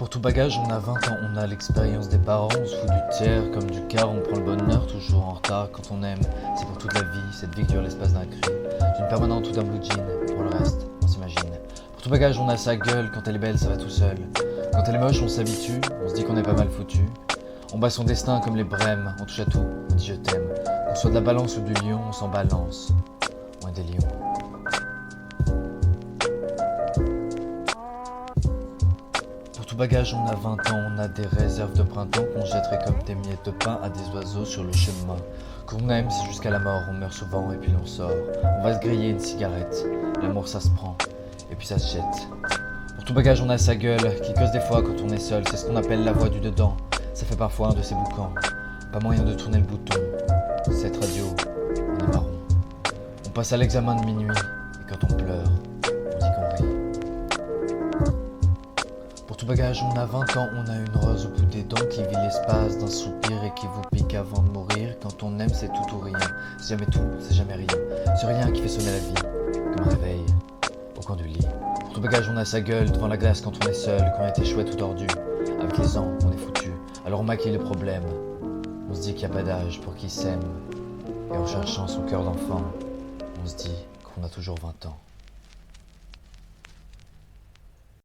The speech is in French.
Pour tout bagage, on a 20 ans, on a l'expérience des parents, on se fout du tiers comme du quart, on prend le bonheur toujours en retard quand on aime. C'est pour toute la vie, cette vie qui dure l'espace d'un cri, d'une permanente ou d'un blue jean, pour le reste, on s'imagine. Pour tout bagage, on a sa gueule, quand elle est belle, ça va tout seul. Quand elle est moche, on s'habitue, on se dit qu'on est pas mal foutu. On bat son destin comme les brèmes, on touche à tout, on dit je t'aime. Qu'on soit de la balance ou du lion, on s'en balance. Moins des lions. Pour tout bagage, on a 20 ans, on a des réserves de printemps qu'on jetterait comme des miettes de pain à des oiseaux sur le chemin. Qu'on aime, c'est jusqu'à la mort, on meurt souvent et puis l'on sort. On va se griller une cigarette, l'amour ça se prend, et puis ça se jette. Pour tout bagage, on a sa gueule, qui cause des fois quand on est seul, c'est ce qu'on appelle la voix du dedans. Ça fait parfois un de ces boucans, pas moyen de tourner le bouton. Cette radio, on est marron. On passe à l'examen de minuit, et quand on pleure, on dit qu'on rit. Pour tout bagage, on a 20 ans, on a une rose au bout des dents qui vit l'espace d'un soupir et qui vous pique avant de mourir. Quand on aime, c'est tout ou rien. C'est jamais tout, c'est jamais rien. C'est rien qui fait sonner la vie, comme un réveil, au coin du lit. Pour tout bagage, on a sa gueule devant la glace quand on est seul, quand on était chouette ou tordu. Avec les ans, on est foutu, alors on maquille le problème. On se dit qu'il n'y a pas d'âge pour qui s'aime. Et en cherchant son cœur d'enfant, on se dit qu'on a toujours 20 ans.